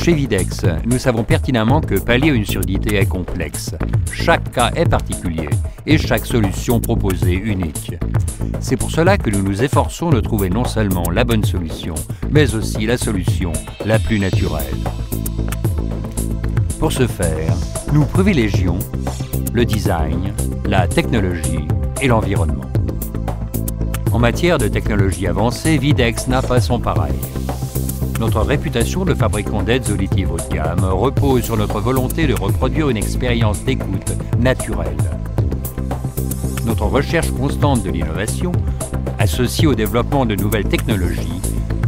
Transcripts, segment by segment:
Chez Videx, nous savons pertinemment que pallier une surdité est complexe. Chaque cas est particulier et chaque solution proposée unique. C'est pour cela que nous nous efforçons de trouver non seulement la bonne solution, mais aussi la solution la plus naturelle. Pour ce faire, nous privilégions le design, la technologie et l'environnement. En matière de technologie avancée, Videx n'a pas son pareil. Notre réputation de fabricant d'aides auditives haut de gamme repose sur notre volonté de reproduire une expérience d'écoute naturelle. Notre recherche constante de l'innovation, associée au développement de nouvelles technologies,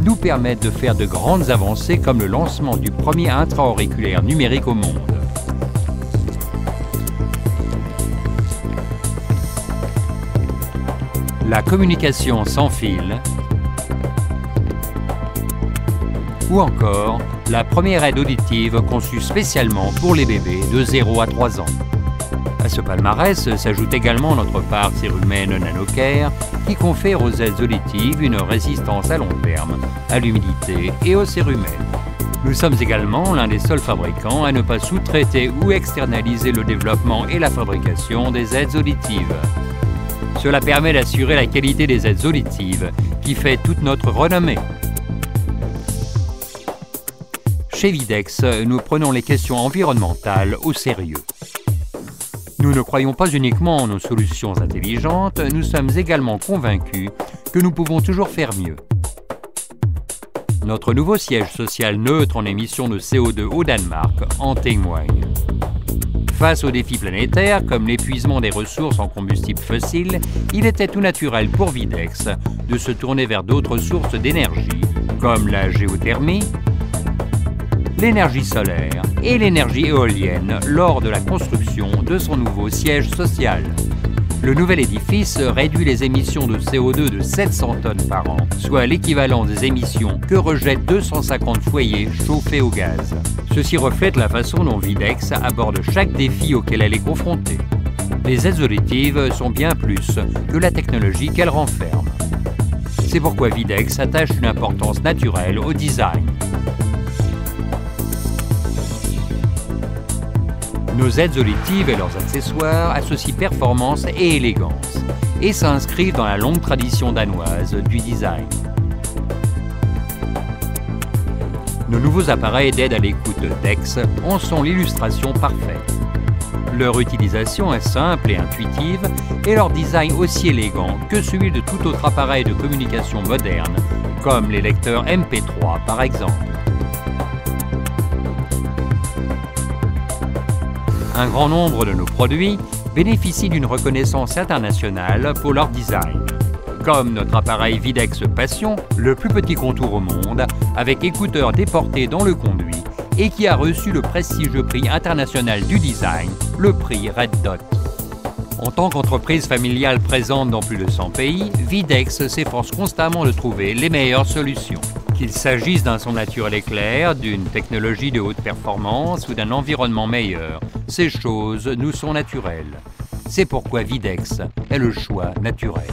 nous permet de faire de grandes avancées comme le lancement du premier intra-auriculaire numérique au monde. La communication sans fil, ou encore la première aide auditive conçue spécialement pour les bébés de 0 à 3 ans. À ce palmarès s'ajoute également notre part cérumen NanoCare qui confère aux aides auditives une résistance à long terme à l'humidité et au cérumen. Nous sommes également l'un des seuls fabricants à ne pas sous-traiter ou externaliser le développement et la fabrication des aides auditives. Cela permet d'assurer la qualité des aides auditives qui fait toute notre renommée. Chez Videx, nous prenons les questions environnementales au sérieux. Nous ne croyons pas uniquement en nos solutions intelligentes, nous sommes également convaincus que nous pouvons toujours faire mieux. Notre nouveau siège social neutre en émissions de CO2 au Danemark en témoigne. Face aux défis planétaires comme l'épuisement des ressources en combustibles fossiles, il était tout naturel pour Videx de se tourner vers d'autres sources d'énergie comme la géothermie, l'énergie solaire et l'énergie éolienne lors de la construction de son nouveau siège social. Le nouvel édifice réduit les émissions de CO2 de 700 tonnes par an, soit l'équivalent des émissions que rejettent 250 foyers chauffés au gaz. Ceci reflète la façon dont Videx aborde chaque défi auquel elle est confrontée. Les aides auditives sont bien plus que la technologie qu'elles renferment. C'est pourquoi Videx attache une importance naturelle au design. Nos aides auditives et leurs accessoires associent performance et élégance et s'inscrivent dans la longue tradition danoise du design. Nos nouveaux appareils d'aide à l'écoute DEX en sont l'illustration parfaite. Leur utilisation est simple et intuitive et leur design aussi élégant que celui de tout autre appareil de communication moderne, comme les lecteurs MP3 par exemple. Un grand nombre de nos produits bénéficient d'une reconnaissance internationale pour leur design, comme notre appareil Videx Passion, le plus petit contour au monde, avec écouteurs déportés dans le conduit et qui a reçu le prestigieux prix international du design, le prix Red Dot. En tant qu'entreprise familiale présente dans plus de 100 pays, Videx s'efforce constamment de trouver les meilleures solutions. Qu'il s'agisse d'un son naturel éclair, d'une technologie de haute performance ou d'un environnement meilleur, ces choses nous sont naturelles. C'est pourquoi Videx est le choix naturel.